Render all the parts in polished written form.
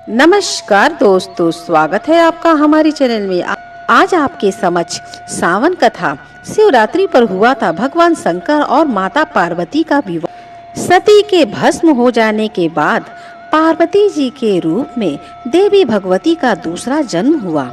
नमस्कार दोस्तों, स्वागत है आपका हमारी चैनल में। आज आपके समक्ष सावन कथा शिवरात्रि पर हुआ था भगवान शंकर और माता पार्वती का विवाह। सती के भस्म हो जाने के बाद पार्वती जी के रूप में देवी भगवती का दूसरा जन्म हुआ।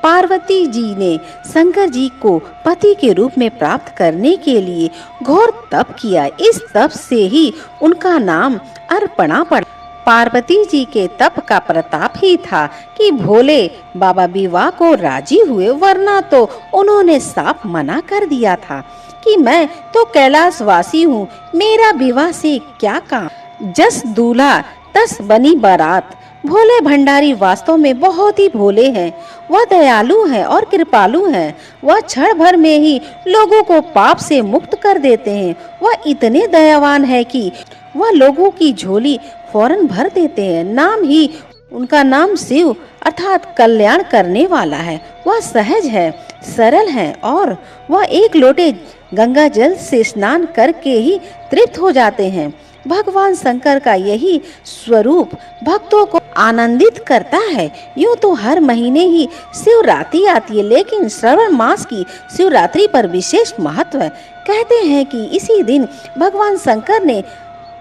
पार्वती जी ने शंकर जी को पति के रूप में प्राप्त करने के लिए घोर तप किया। इस तप से ही उनका नाम अर्पणा पड़ा। पार्वती जी के तप का प्रताप ही था कि भोले बाबा विवाह को राजी हुए, वरना तो उन्होंने साफ मना कर दिया था कि मैं तो कैलाशवासी हूँ, मेरा विवाह से क्या काम। जस दूल्हा तस बनी बारात। भोले भंडारी वास्तव में बहुत ही भोले हैं। वह दयालु हैं और कृपालु हैं। वह क्षण भर में ही लोगों को पाप से मुक्त कर देते हैं। वह इतने दयावान है कि वह लोगों की झोली फौरन भर देते हैं। नाम ही उनका नाम शिव अर्थात कल्याण करने वाला है। वह सहज है, सरल है और वह एक लोटे गंगा जल से स्नान करके ही तृप्त हो जाते हैं। भगवान शंकर का यही स्वरूप भक्तों को आनंदित करता है। यूँ तो हर महीने ही शिवरात्रि आती है, लेकिन श्रावण मास की शिवरात्रि पर विशेष महत्व है। कहते हैं कि इसी दिन भगवान शंकर ने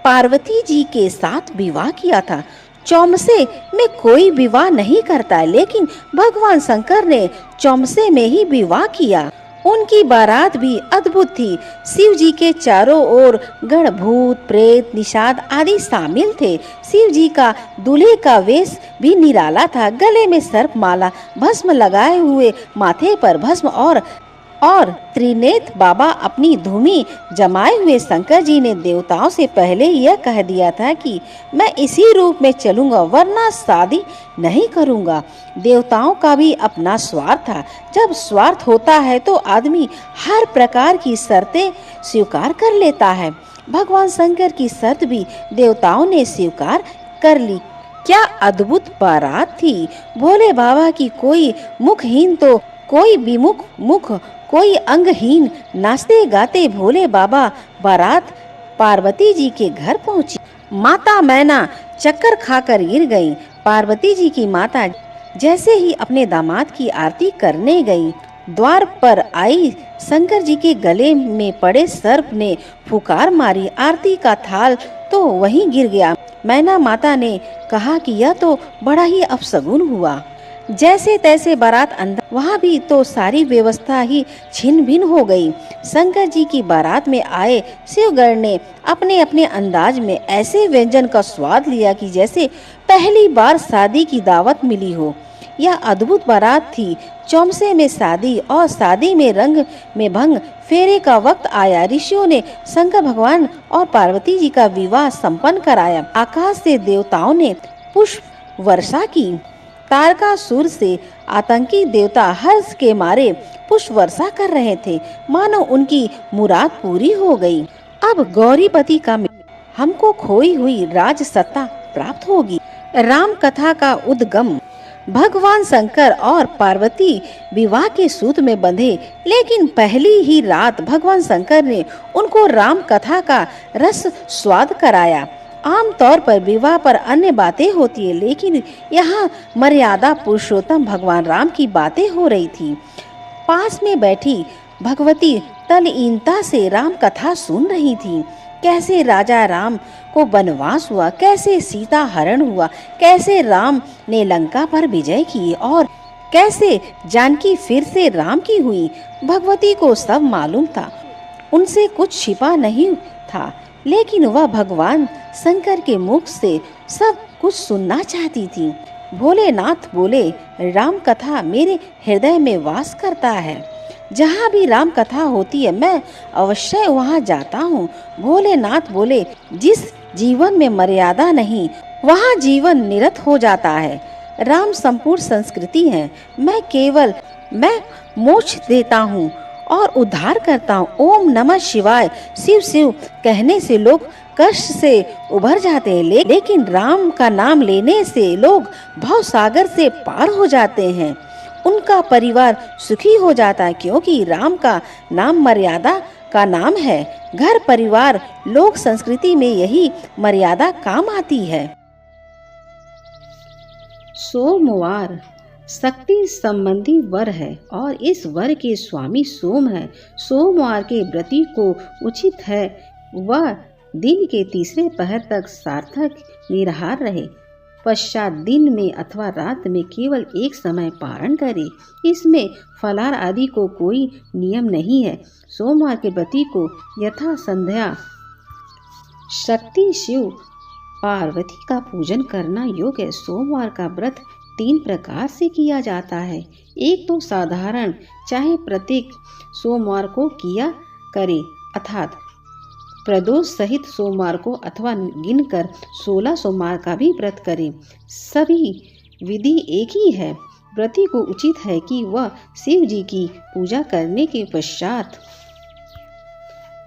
पार्वती जी के साथ विवाह किया था। चौमसे में कोई विवाह नहीं करता, लेकिन भगवान शंकर ने चौमसे में ही विवाह किया। उनकी बारात भी अद्भुत थी। शिव जी के चारों ओर गण भूत प्रेत निषाद आदि शामिल थे। शिव जी का दूल्हे का वेश भी निराला था। गले में सर्प माला, भस्म लगाए हुए, माथे पर भस्म और त्रिनेत्र बाबा अपनी धूमी जमाए हुए। शंकर जी ने देवताओं से पहले यह कह दिया था कि मैं इसी रूप में चलूंगा, वरना शादी नहीं करूंगा। देवताओं का भी अपना स्वार्थ था। जब स्वार्थ होता है तो आदमी हर प्रकार की शर्तें स्वीकार कर लेता है। भगवान शंकर की शर्त भी देवताओं ने स्वीकार कर ली। क्या अद्भुत बारात थी। भोले बाबा की कोई मुखहीन तो कोई विमुख मुख, कोई अंगहीन। नाचते गाते भोले बाबा बारात पार्वती जी के घर पहुंची। माता मैना चक्कर खाकर गिर गई। पार्वती जी की माता जैसे ही अपने दामाद की आरती करने गई, द्वार पर आई शंकर जी के गले में पड़े सर्प ने फुकार मारी। आरती का थाल तो वहीं गिर गया। मैना माता ने कहा कि यह तो बड़ा ही अपशगुन हुआ। जैसे तैसे बारात अंदर, वहाँ भी तो सारी व्यवस्था ही छिन्न भिन्न हो गई। शंकर जी की बारात में आए शिवगण ने अपने अपने अंदाज में ऐसे व्यंजन का स्वाद लिया कि जैसे पहली बार शादी की दावत मिली हो। यह अद्भुत बारात थी। चौमसे में शादी और शादी में रंग में भंग। फेरे का वक्त आया। ऋषियों ने शंकर भगवान और पार्वती जी का विवाह संपन्न कराया। आकाश से देवताओं ने पुष्प वर्षा की। तारकासुर से आतंकी देवता हर्ष के मारे पुष्प वर्षा कर रहे थे, मानो उनकी मुराद पूरी हो गई। अब गौरीपति का हमको खोई हुई राज सत्ता प्राप्त होगी। राम कथा का उद्गम। भगवान शंकर और पार्वती विवाह के सूत्र में बंधे, लेकिन पहली ही रात भगवान शंकर ने उनको राम कथा का रस स्वाद कराया। आमतौर पर विवाह पर अन्य बातें होती है, लेकिन यहाँ मर्यादा पुरुषोत्तम भगवान राम की बातें हो रही थी। पास में बैठी भगवती तल्लीनता से राम कथा सुन रही थी। कैसे राजा राम को वनवास हुआ, कैसे सीता हरण हुआ, कैसे राम ने लंका पर विजय की और कैसे जानकी फिर से राम की हुई। भगवती को सब मालूम था, उनसे कुछ छिपा नहीं था, लेकिन वह भगवान शंकर के मुख से सब कुछ सुनना चाहती थी। भोलेनाथ बोले, राम कथा मेरे हृदय में वास करता है। जहाँ भी राम कथा होती है मैं अवश्य वहाँ जाता हूँ। भोलेनाथ बोले, जिस जीवन में मर्यादा नहीं वहाँ जीवन निरत हो जाता है। राम संपूर्ण संस्कृति है। मैं मोक्ष देता हूँ और उद्धार करता हूँ। ओम नमः शिवाय शिव शिव कहने से लोग कष्ट से उभर जाते हैं, लेकिन राम का नाम लेने से लोग भव सागर से पार हो जाते हैं। उनका परिवार सुखी हो जाता है, क्योंकि राम का नाम मर्यादा का नाम है। घर परिवार लोक संस्कृति में यही मर्यादा काम आती है। सोमवार शक्ति संबंधी वर है और इस वर के स्वामी सोम है। सोमवार के व्रती को उचित है वह दिन के तीसरे पहर तक सार्थक निराहार रहे, पश्चात दिन में अथवा रात में केवल एक समय पारण करे। इसमें फलाहार आदि को कोई नियम नहीं है। सोमवार के व्रती को यथा संध्या शक्ति शिव पार्वती का पूजन करना योग्य है। सोमवार का व्रत 3 प्रकार से किया जाता है। एक तो साधारण, चाहे प्रत्येक सोमवार को किया करे, अर्थात प्रदोष सहित सोमवार को, अथवा गिनकर 16 सोमवार का भी व्रत करे। सभी विधि एक ही है। व्रती को उचित है कि वह शिव जी की पूजा करने के पश्चात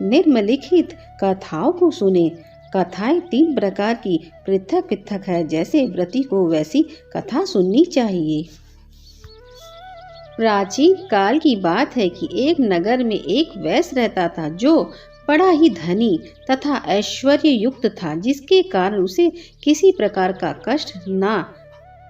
निम्नलिखित कथाओं को सुने। कथाएं 3 प्रकार की पृथक पृथक है, जैसे व्रती को वैसी कथा सुननी चाहिए। प्राचीन काल की बात है कि एक नगर में एक वैश्य रहता था जो बड़ा ही धनी तथा ऐश्वर्य युक्त था, जिसके कारण उसे किसी प्रकार का कष्ट ना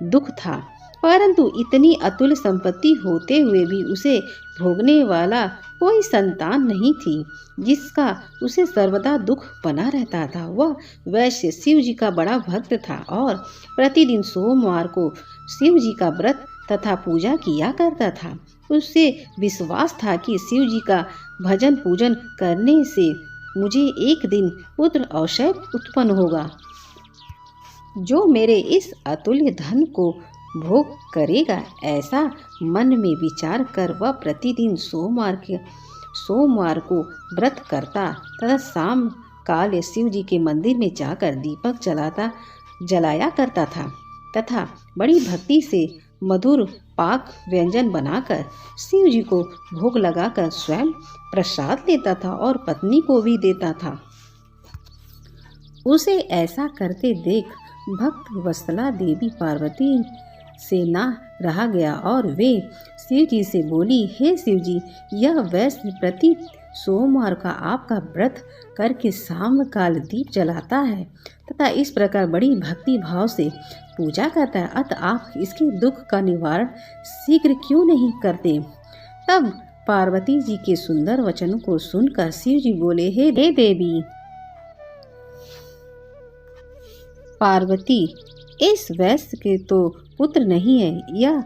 दुख था। परंतु इतनी अतुल संपत्ति होते हुए भी उसे भोगने वाला कोई संतान नहीं थी, जिसका उसे सर्वदा दुख बना रहता था। वह वैश्य शिव जी का बड़ा भक्त था और प्रतिदिन सोमवार को शिव जी का व्रत तथा पूजा किया करता था। उसे विश्वास था कि शिव जी का भजन पूजन करने से मुझे एक दिन पुत्र अवश्य उत्पन्न होगा, जो मेरे इस अतुल्य धन को भोग करेगा। ऐसा मन में विचार कर वह प्रतिदिन सोमवार को व्रत करता तथा शाम काल शिव जी के मंदिर में जाकर दीपक जलाया करता था तथा बड़ी भक्ति से मधुर पाक व्यंजन बनाकर शिव जी को भोग लगाकर स्वयं प्रसाद लेता था और पत्नी को भी देता था। उसे ऐसा करते देख भक्त वत्सला देवी पार्वती से ना रहा गया और वे शिव जी से बोली, हे शिव जी, यह वैश्य प्रति सोमवार का आपका व्रत करके शाम काल दीप जलाता है तथा इस प्रकार बड़ी भक्ति भाव से पूजा करता है, अतः आप इसके दुख का निवारण शीघ्र क्यों नहीं करते। तब पार्वती जी के सुंदर वचनों को सुनकर शिव जी बोले, हे देवी पार्वती, इस वैश्य के तो पुत्र नहीं है, यह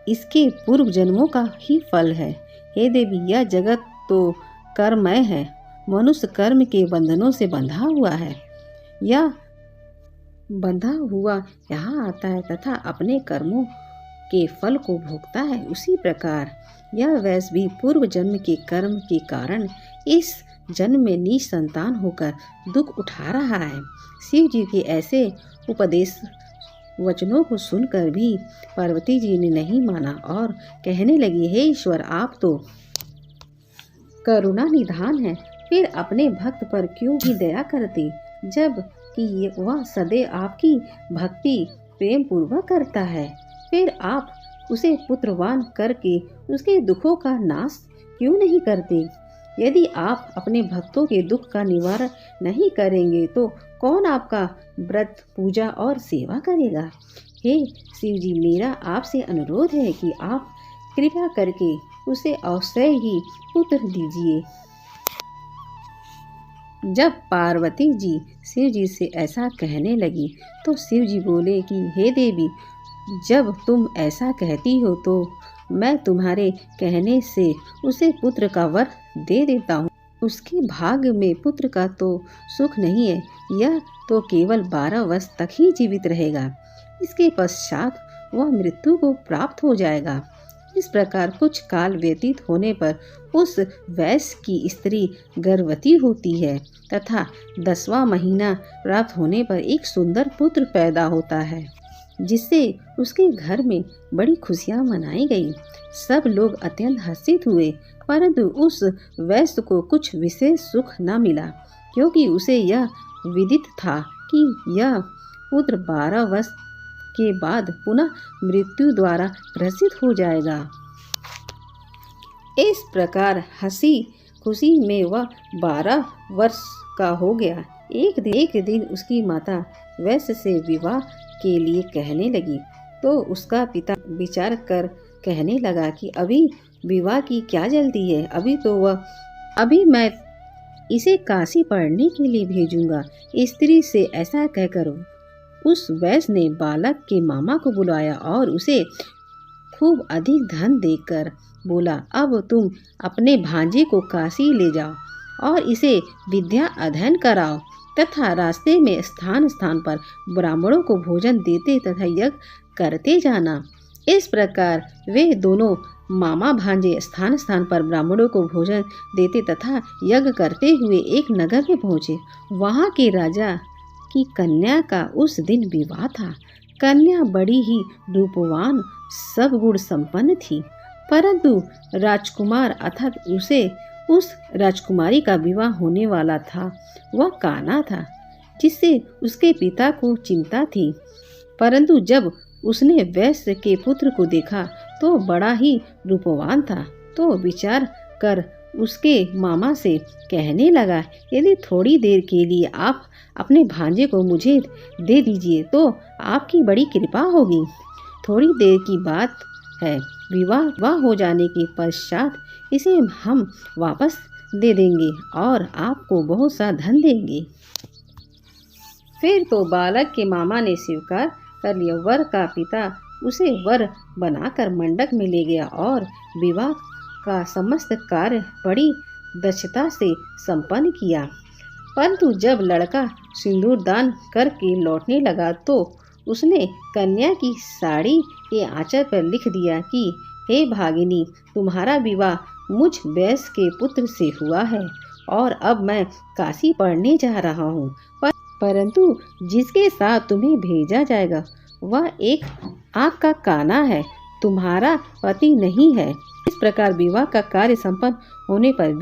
इसके पूर्व जन्मों का ही फल है। हे देवी, यह जगत तो कर्ममय है, मनुष्य कर्म के बंधनों से बंधा हुआ है। यह बंधा हुआ यहाँ आता है तथा अपने कर्मों के फल को भोगता है। उसी प्रकार यह वैश्य भी पूर्व जन्म के कर्म के कारण इस जन्म में निसंतान होकर दुख उठा रहा है। शिव जी के ऐसे उपदेश वचनों को सुनकर भी पार्वती जी ने नहीं माना और कहने लगी, हे ईश्वर, आप तो करुणा निधान है, फिर अपने भक्त पर क्यों ही दया करते, जब कि वह सदैव आपकी भक्ति प्रेम पूर्वक करता है। फिर आप उसे पुत्रवान करके उसके दुखों का नाश क्यों नहीं करते। यदि आप अपने भक्तों के दुख का निवारण नहीं करेंगे तो कौन आपका व्रत पूजा और सेवा करेगा। हे शिव जी, मेरा आपसे अनुरोध है कि आप कृपा करके उसे अवश्य ही पुत्र दीजिए। जब पार्वती जी शिव जी से ऐसा कहने लगी तो शिव जी बोले कि हे देवी, जब तुम ऐसा कहती हो तो मैं तुम्हारे कहने से उसे पुत्र का वर दे देता हूँ। उसके भाग्य में पुत्र का तो सुख नहीं है, यह तो केवल 12 वर्ष तक ही जीवित रहेगा, इसके पश्चात वह मृत्यु को प्राप्त हो जाएगा। इस प्रकार कुछ काल व्यतीत होने पर उस वैश्य की स्त्री गर्भवती होती है तथा 10वां महीना प्राप्त होने पर एक सुंदर पुत्र पैदा होता है, जिससे उसके घर में बड़ी खुशियां मनाई गई। सब लोग अत्यंत हर्षित हुए, परंतु उस वैश्य को कुछ विशेष सुख न मिला, क्योंकि उसे यह विदित था कि यह पुत्र 12 वर्ष के बाद पुनः मृत्यु द्वारा ग्रसित हो जाएगा। इस प्रकार हंसी खुशी में वह 12 वर्ष का हो गया। एक दिन उसकी माता वैश्य से विवाह के लिए कहने लगी, तो उसका पिता विचार कर कहने लगा कि अभी विवाह की क्या जल्दी है, अभी मैं इसे काशी पढ़ने के लिए भेजूंगा। स्त्री से ऐसा कहकर उस वैश्य ने बालक के मामा को बुलाया और उसे खूब अधिक धन देकर बोला, अब तुम अपने भांजे को काशी ले जाओ और इसे विद्या अध्ययन कराओ तथा रास्ते में स्थान स्थान पर ब्राह्मणों को भोजन देते तथा यज्ञ करते जाना। इस प्रकार वे दोनों मामा भांजे स्थान स्थान पर ब्राह्मणों को भोजन देते तथा यज्ञ करते हुए एक नगर में पहुँचे। वहाँ के राजा की कन्या का उस दिन विवाह था। कन्या बड़ी ही रूपवान सब गुण संपन्न थी, परंतु राजकुमार अर्थात उस राजकुमारी का विवाह होने वाला था वह कान्हा था, जिससे उसके पिता को चिंता थी। परंतु जब उसने वैश्य के पुत्र को देखा तो बड़ा ही रूपवान था, तो विचार कर उसके मामा से कहने लगा, यदि थोड़ी देर के लिए आप अपने भांजे को मुझे दे दीजिए तो आपकी बड़ी कृपा होगी। थोड़ी देर की बात है, विवाह हो जाने के पश्चात इसे हम वापस दे देंगे और आपको बहुत सा धन देंगे। फिर तो बालक के मामा ने स्वीकार कर लिया। वर का पिता उसे वर बनाकर मंडप में ले गया और विवाह का समस्त कार्य बड़ी दक्षता से संपन्न किया। परंतु जब लड़का सिंदूर दान करके लौटने लगा तो उसने कन्या की साड़ी के आंचल पर लिख दिया कि हे भागिनी, तुम्हारा विवाह मुझ वैश्य के पुत्र से हुआ है और अब मैं काशी पढ़ने जा रहा हूँ, परंतु जिसके साथ तुम्हें भेजा जाएगा वह एक आँख का काना है, तुम्हारा पति नहीं है। इस प्रकार विवाह का कार्य संपन्न होने पर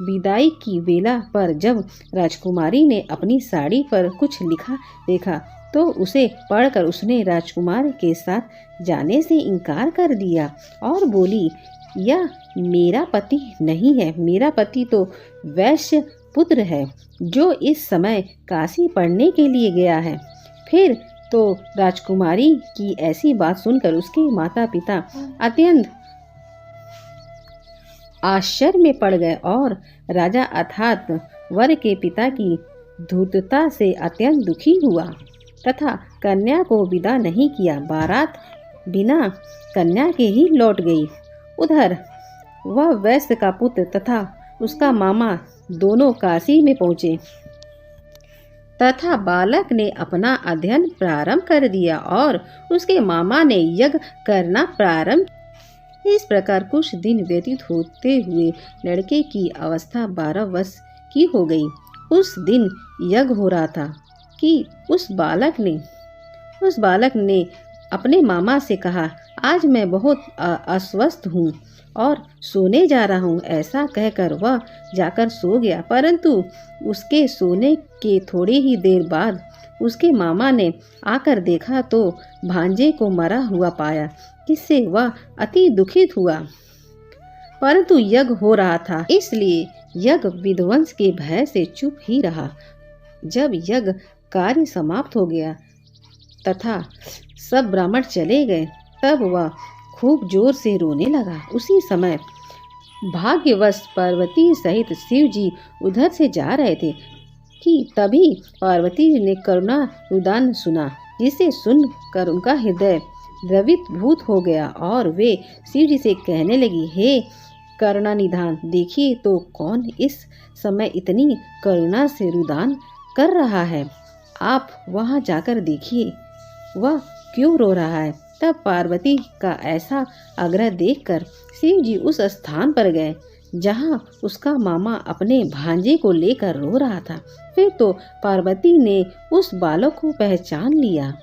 विदाई की बेला पर जब राजकुमारी ने अपनी साड़ी पर कुछ लिखा देखा तो उसे पढ़कर उसने राजकुमार के साथ जाने से इनकार कर दिया और बोली, यह मेरा पति नहीं है, मेरा पति तो वैश्य पुत्र है जो इस समय काशी पढ़ने के लिए गया है। फिर तो राजकुमारी की ऐसी बात सुनकर उसके माता पिता अत्यंत आश्चर्य में पड़ गए और राजा अर्थात वर के पिता की धूर्तता से अत्यंत दुखी हुआ तथा कन्या को विदा नहीं किया। बारात बिना कन्या के ही लौट गई। उधर वह वैश्य का पुत्र तथा उसका मामा दोनों काशी में पहुँचे तथा बालक ने अपना अध्ययन प्रारंभ कर दिया और उसके मामा ने यज्ञ करना प्रारंभ। इस प्रकार कुछ दिन व्यतीत होते हुए लड़के की अवस्था 12 वर्ष की हो गई। उस दिन यज्ञ हो रहा था कि उस बालक ने अपने मामा से कहा, आज मैं बहुत अस्वस्थ हूँ और सोने जा रहा हूँ। ऐसा कहकर वह जाकर सो गया, परंतु उसके सोने के थोड़ी ही देर बाद उसके मामा ने आकर देखा तो भांजे को मरा हुआ पाया, जिससे वह अति दुखित हुआ। परंतु यज्ञ हो रहा था, इसलिए यज्ञ विध्वंस के भय से चुप ही रहा। जब यज्ञ कार्य समाप्त हो गया तथा सब ब्राह्मण चले गए, तब वह खूब जोर से रोने लगा। उसी समय भाग्यवश पार्वती सहित शिव जी उधर से जा रहे थे कि तभी पार्वती ने करुणा रुदान सुना, जिसे सुनकर उनका हृदय द्रवित भूत हो गया और वे शिव जी से कहने लगी, हे करुणा निधान, देखिए तो कौन इस समय इतनी करुणा से रुदान कर रहा है। आप वहां जाकर देखिए, वह क्यों रो रहा है। तब पार्वती का ऐसा आग्रह देखकर शिव जी उस स्थान पर गए जहां उसका मामा अपने भांजे को लेकर रो रहा था। फिर तो पार्वती ने उस बालक को पहचान लिया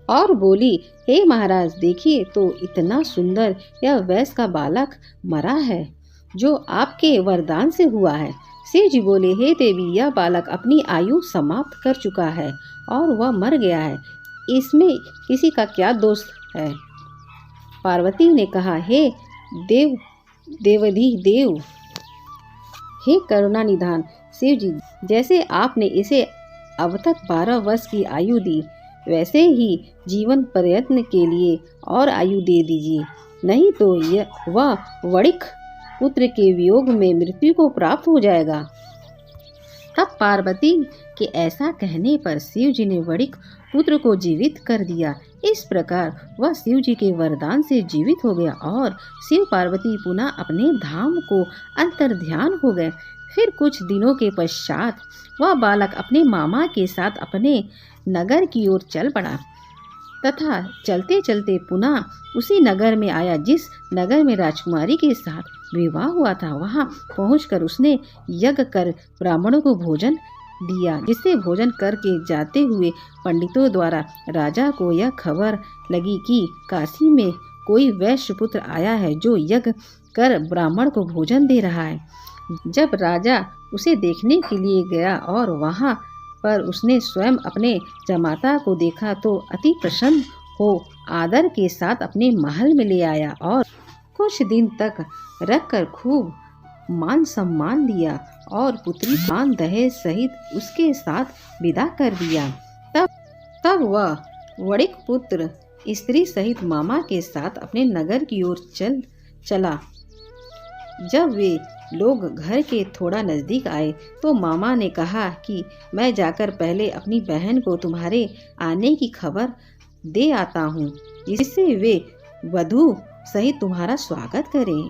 और बोली, हे महाराज, देखिए तो इतना सुंदर यह वैश्य का बालक मरा है जो आपके वरदान से हुआ है। शिव जी बोले, हे देवी, यह बालक अपनी आयु समाप्त कर चुका है और वह मर गया है, इसमें किसी का क्या दोष है। पार्वती ने कहा, हे देव, हे करुणा निधान शिव जी, जैसे आपने इसे अब तक 12 वर्ष की आयु दी, वैसे ही जीवन प्रयत्न के लिए और आयु दे दीजिए, नहीं तो वह वणिक पुत्र के वियोग में मृत्यु को प्राप्त हो जाएगा। तब पार्वती के ऐसा कहने पर शिव जी ने वणिक पुत्र को जीवित कर दिया। इस प्रकार वह शिव जी के वरदान से जीवित हो गया और शिव पार्वती पुनः अपने धाम को अंतर्ध्यान हो गए। फिर कुछ दिनों के पश्चात वह बालक अपने मामा के साथ अपने नगर की ओर चल पड़ा तथा चलते चलते पुनः उसी नगर में आया जिस नगर में राजकुमारी के साथ विवाह हुआ था। वहां पहुंचकर उसने यज्ञ कर ब्राह्मणों को भोजन दिया, जिससे भोजन करके जाते हुए पंडितों द्वारा राजा को यह खबर लगी कि काशी में कोई वैश्य पुत्र आया है जो यज्ञ कर ब्राह्मण को भोजन दे रहा है। जब राजा उसे देखने के लिए गया और वहां पर उसने स्वयं अपने जमाता को देखा तो अति प्रसन्न हो आदर के साथ अपने महल में ले आया और कुछ दिन तक रखकर खूब मान सम्मान दिया और पुत्री मान दहेज सहित उसके साथ विदा कर दिया। तब वह वणिक पुत्र स्त्री सहित मामा के साथ अपने नगर की ओर चला। जब वे लोग घर के थोड़ा नजदीक आए तो मामा ने कहा कि मैं जाकर पहले अपनी बहन को तुम्हारे आने की खबर दे आता हूँ, जिससे वे वधू सहित तुम्हारा स्वागत करें।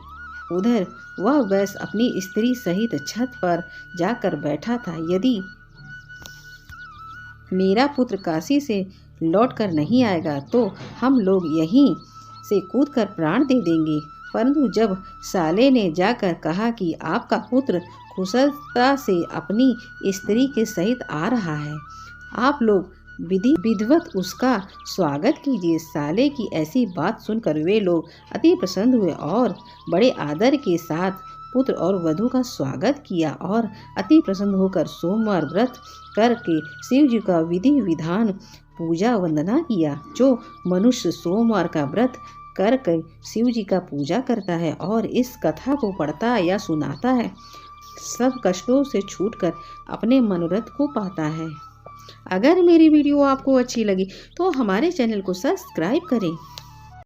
उधर वह वैश्य अपनी स्त्री सहित छत पर जाकर बैठा था। यदि मेरा पुत्र काशी से लौटकर नहीं आएगा तो हम लोग यहीं से कूदकर प्राण दे देंगे। परंतु जब साले ने जाकर कहा कि आपका पुत्र कुशलता से अपनी स्त्री के सहित आ रहा है, आप लोग विधिवत उसका स्वागत कीजिए। साले की ऐसी बात सुनकर वे लोग अति प्रसन्न हुए और बड़े आदर के साथ पुत्र और वधू का स्वागत किया और अति प्रसन्न होकर सोमवार व्रत करके शिव जी का विधि विधान पूजा वंदना किया। जो मनुष्य सोमवार का व्रत करके शिव जी का पूजा करता है और इस कथा को पढ़ता है या सुनाता है, सब कष्टों से छूटकर अपने मनोरथ को पाता है। अगर मेरी वीडियो आपको अच्छी लगी तो हमारे चैनल को सब्सक्राइब करें।